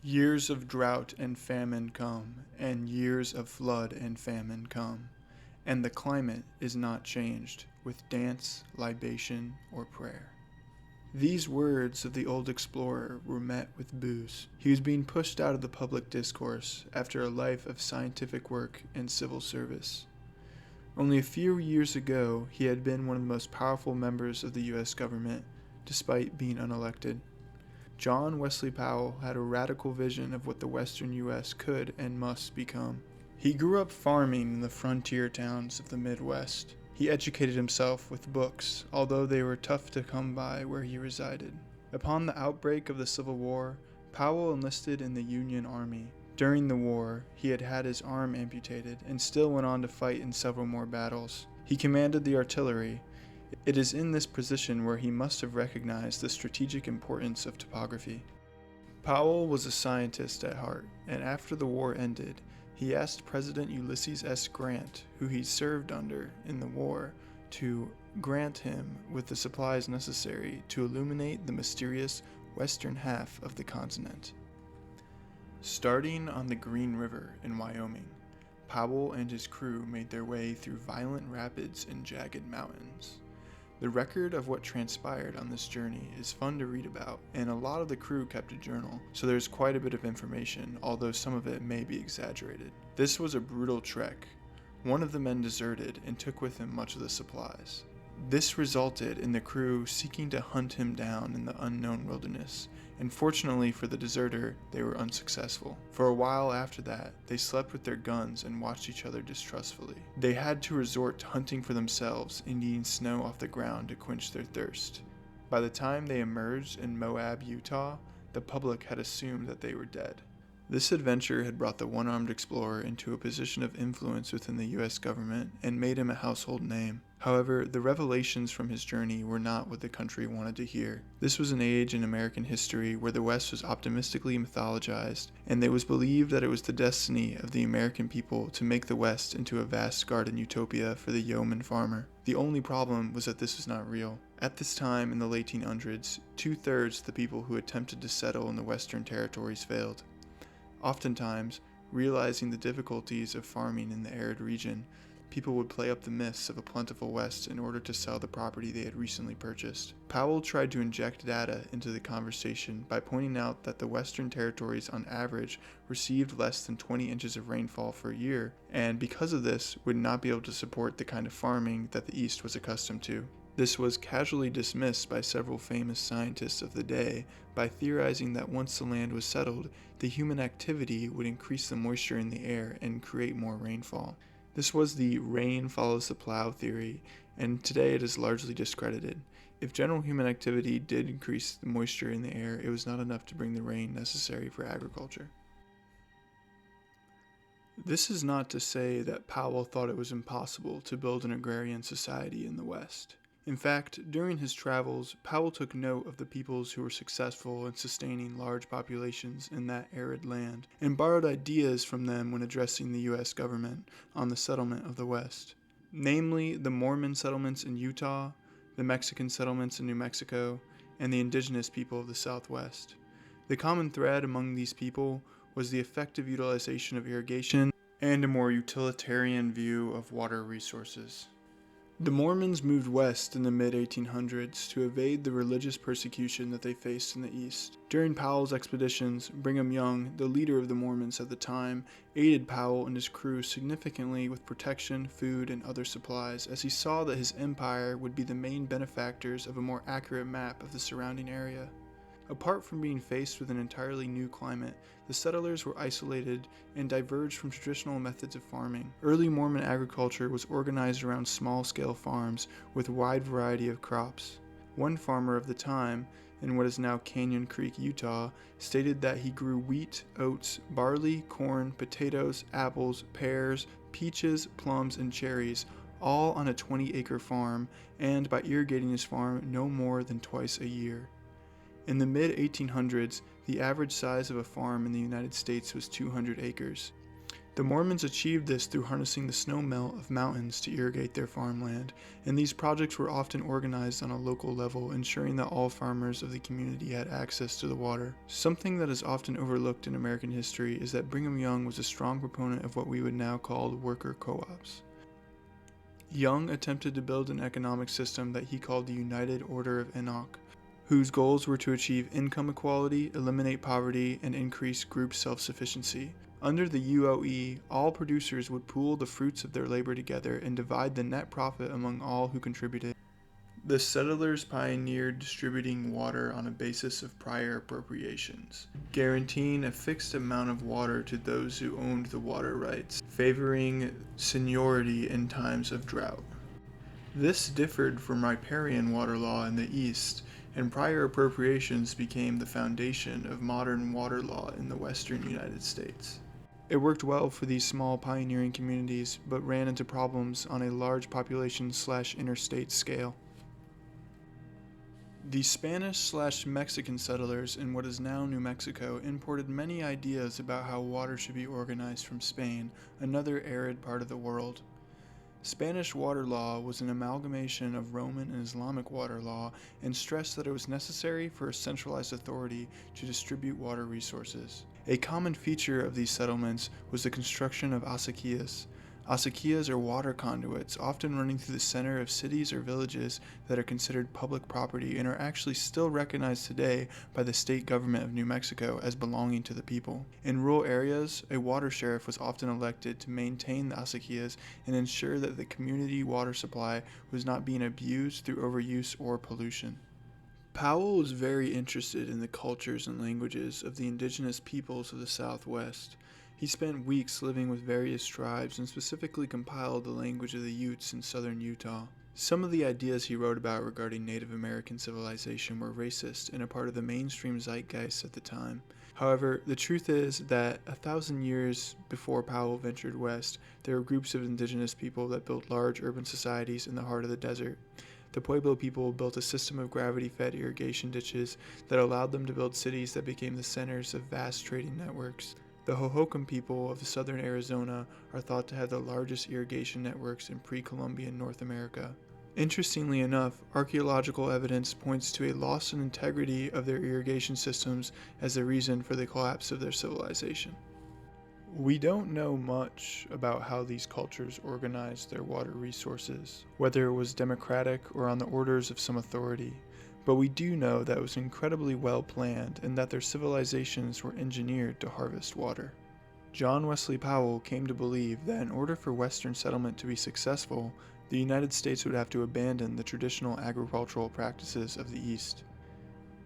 Years of drought and famine come, and years of flood and famine come, and the climate is not changed with dance, libation, or prayer. These words of the old explorer were met with boos. He was being pushed out of the public discourse after a life of scientific work and civil service. Only a few years ago, he had been one of the most powerful members of the U.S. government, despite being unelected. John Wesley Powell had a radical vision of what the western U.S. could and must become. He grew up farming in the frontier towns of the Midwest. He educated himself with books, although they were tough to come by where he resided. Upon the outbreak of the Civil War, Powell enlisted in the Union Army. During the war, he had had his arm amputated and still went on to fight in several more battles. He commanded the artillery. It is in this position where he must have recognized the strategic importance of topography. Powell was a scientist at heart, and after the war ended, he asked President Ulysses S. Grant, who he served under in the war, to grant him with the supplies necessary to illuminate the mysterious western half of the continent. Starting on the Green River in Wyoming, Powell and his crew made their way through violent rapids and jagged mountains. The record of what transpired on this journey is fun to read about, and a lot of the crew kept a journal, so there's quite a bit of information, although some of it may be exaggerated. This was a brutal trek. One of the men deserted and took with him much of the supplies. This resulted in the crew seeking to hunt him down in the unknown wilderness, and fortunately for the deserter, they were unsuccessful. For a while after that, they slept with their guns and watched each other distrustfully. They had to resort to hunting for themselves and eating snow off the ground to quench their thirst. By the time they emerged in Moab, Utah, the public had assumed that they were dead. This adventure had brought the one-armed explorer into a position of influence within the U.S. government and made him a household name. However, the revelations from his journey were not what the country wanted to hear. This was an age in American history where the West was optimistically mythologized, and it was believed that it was the destiny of the American people to make the West into a vast garden utopia for the yeoman farmer. The only problem was that this was not real. At this time in the late 1800s, 2/3 of the people who attempted to settle in the Western territories failed. Oftentimes, realizing the difficulties of farming in the arid region, people would play up the myths of a plentiful West in order to sell the property they had recently purchased. Powell tried to inject data into the conversation by pointing out that the Western territories on average received less than 20 inches of rainfall per year, and because of this, would not be able to support the kind of farming that the East was accustomed to. This was casually dismissed by several famous scientists of the day by theorizing that once the land was settled, the human activity would increase the moisture in the air and create more rainfall. This was the rain follows the plow theory, and today it is largely discredited. If general human activity did increase the moisture in the air, it was not enough to bring the rain necessary for agriculture. This is not to say that Powell thought it was impossible to build an agrarian society in the West. In fact, during his travels, Powell took note of the peoples who were successful in sustaining large populations in that arid land, and borrowed ideas from them when addressing the U.S. government on the settlement of the West. Namely, the Mormon settlements in Utah, the Mexican settlements in New Mexico, and the indigenous people of the Southwest. The common thread among these people was the effective utilization of irrigation and a more utilitarian view of water resources. The Mormons moved west in the mid-1800s to evade the religious persecution that they faced in the East. During Powell's expeditions, Brigham Young, the leader of the Mormons at the time, aided Powell and his crew significantly with protection, food, and other supplies, as he saw that his empire would be the main benefactors of a more accurate map of the surrounding area. Apart from being faced with an entirely new climate, the settlers were isolated and diverged from traditional methods of farming. Early Mormon agriculture was organized around small-scale farms with a wide variety of crops. One farmer of the time, in what is now Canyon Creek, Utah, stated that he grew wheat, oats, barley, corn, potatoes, apples, pears, peaches, plums, and cherries, all on a 20-acre farm, and by irrigating his farm no more than twice a year. In the mid-1800s, the average size of a farm in the United States was 200 acres. The Mormons achieved this through harnessing the snow melt of mountains to irrigate their farmland, and these projects were often organized on a local level, ensuring that all farmers of the community had access to the water. Something that is often overlooked in American history is that Brigham Young was a strong proponent of what we would now call worker co-ops. Young attempted to build an economic system that he called the United Order of Enoch, whose goals were to achieve income equality, eliminate poverty, and increase group self-sufficiency. Under the UOE, all producers would pool the fruits of their labor together and divide the net profit among all who contributed. The settlers pioneered distributing water on a basis of prior appropriations, guaranteeing a fixed amount of water to those who owned the water rights, favoring seniority in times of drought. This differed from riparian water law in the East, and prior appropriations became the foundation of modern water law in the western United States. It worked well for these small pioneering communities, but ran into problems on a large population/interstate scale. The Spanish/Mexican settlers in what is now New Mexico imported many ideas about how water should be organized from Spain, another arid part of the world. Spanish water law was an amalgamation of Roman and Islamic water law and stressed that it was necessary for a centralized authority to distribute water resources. A common feature of these settlements was the construction of acequias. Acequias are water conduits, often running through the center of cities or villages that are considered public property and are actually still recognized today by the state government of New Mexico as belonging to the people. In rural areas, a water sheriff was often elected to maintain the acequias and ensure that the community water supply was not being abused through overuse or pollution. Powell was very interested in the cultures and languages of the indigenous peoples of the Southwest. He spent weeks living with various tribes and specifically compiled the language of the Utes in southern Utah. Some of the ideas he wrote about regarding Native American civilization were racist and a part of the mainstream zeitgeist at the time. However, the truth is that 1,000 years before Powell ventured west, there were groups of indigenous people that built large urban societies in the heart of the desert. The Pueblo people built a system of gravity-fed irrigation ditches that allowed them to build cities that became the centers of vast trading networks. The Hohokam people of southern Arizona are thought to have the largest irrigation networks in pre-Columbian North America. Interestingly enough, archaeological evidence points to a loss in integrity of their irrigation systems as the reason for the collapse of their civilization. We don't know much about how these cultures organized their water resources, whether it was democratic or on the orders of some authority, but we do know that it was incredibly well planned and that their civilizations were engineered to harvest water. John Wesley Powell came to believe that in order for Western settlement to be successful, the United States would have to abandon the traditional agricultural practices of the East.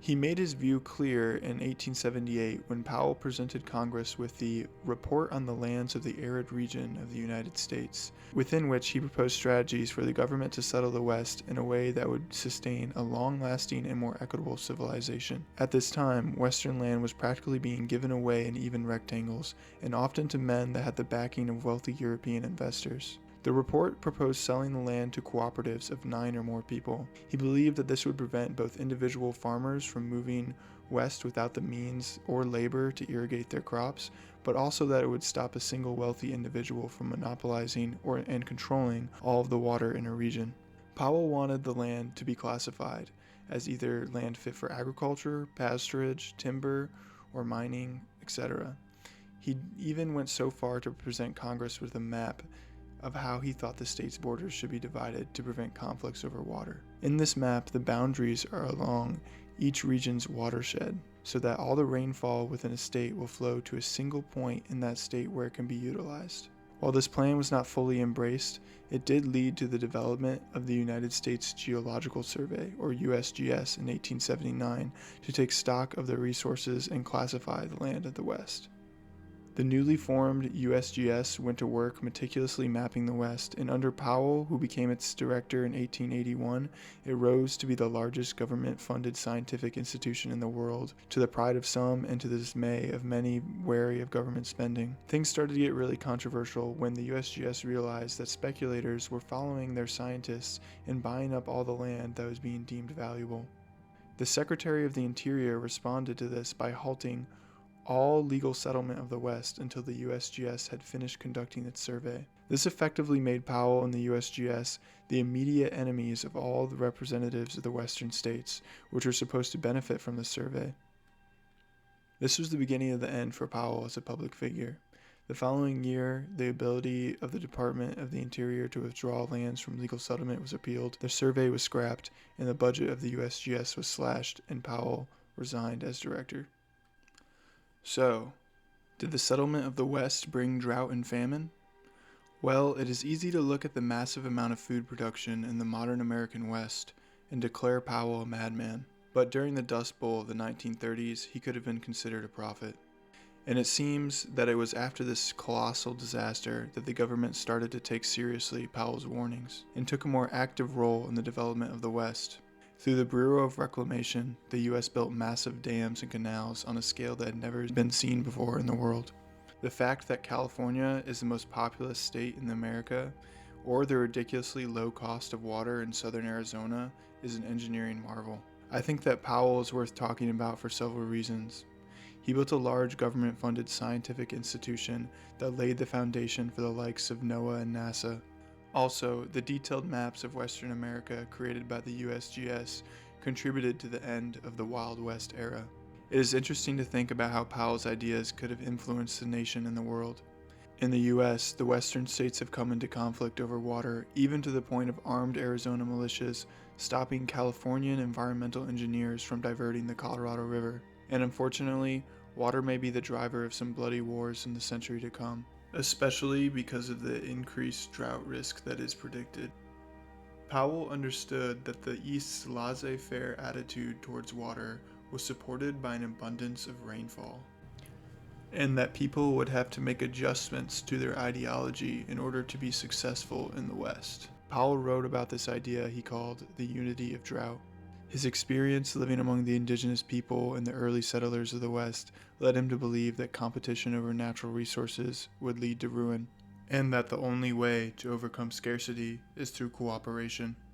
He made his view clear in 1878 when Powell presented Congress with the Report on the Lands of the Arid Region of the United States, within which he proposed strategies for the government to settle the West in a way that would sustain a long-lasting and more equitable civilization. At this time, Western land was practically being given away in even rectangles, and often to men that had the backing of wealthy European investors. The report proposed selling the land to cooperatives of 9 or more people. He believed that this would prevent both individual farmers from moving west without the means or labor to irrigate their crops, but also that it would stop a single wealthy individual from monopolizing and controlling all of the water in a region. Powell wanted the land to be classified as either land fit for agriculture, pasturage, timber, or mining, etc. He even went so far to present Congress with a map of how he thought the state's borders should be divided to prevent conflicts over water. In this map, the boundaries are along each region's watershed, so that all the rainfall within a state will flow to a single point in that state where it can be utilized. While this plan was not fully embraced, it did lead to the development of the United States Geological Survey, or USGS, in 1879 to take stock of the resources and classify the land of the West. The newly formed USGS went to work meticulously mapping the West, and under Powell, who became its director in 1881, it rose to be the largest government-funded scientific institution in the world, to the pride of some and to the dismay of many wary of government spending. Things started to get really controversial when the USGS realized that speculators were following their scientists and buying up all the land that was being deemed valuable. The Secretary of the Interior responded to this by halting all legal settlement of the West until the USGS had finished conducting its survey. This effectively made Powell and the USGS the immediate enemies of all the representatives of the western states, which were supposed to benefit from the survey. This was the beginning of the end for Powell as a public figure. The following year, the ability of the Department of the Interior to withdraw lands from legal settlement was appealed, the survey was scrapped, and the budget of the USGS was slashed, and Powell resigned as director. So, did the settlement of the West bring drought and famine? Well, it is easy to look at the massive amount of food production in the modern American West and declare Powell a madman. But during the Dust Bowl of the 1930s, he could have been considered a prophet. And it seems that it was after this colossal disaster that the government started to take seriously Powell's warnings and took a more active role in the development of the West. Through the Bureau of Reclamation, the U.S. built massive dams and canals on a scale that had never been seen before in the world. The fact that California is the most populous state in America, or the ridiculously low cost of water in southern Arizona, is an engineering marvel. I think that Powell is worth talking about for several reasons. He built a large government-funded scientific institution that laid the foundation for the likes of NOAA and NASA. Also, the detailed maps of Western America created by the USGS contributed to the end of the Wild West era. It is interesting to think about how Powell's ideas could have influenced the nation and the world. In the US, the western states have come into conflict over water, even to the point of armed Arizona militias stopping Californian environmental engineers from diverting the Colorado River. And unfortunately, water may be the driver of some bloody wars in the century to come, especially because of the increased drought risk that is predicted. Powell understood that the East's laissez-faire attitude towards water was supported by an abundance of rainfall, and that people would have to make adjustments to their ideology in order to be successful in the West. Powell wrote about this idea he called the unity of drought. His experience living among the indigenous people and the early settlers of the West led him to believe that competition over natural resources would lead to ruin, and that the only way to overcome scarcity is through cooperation.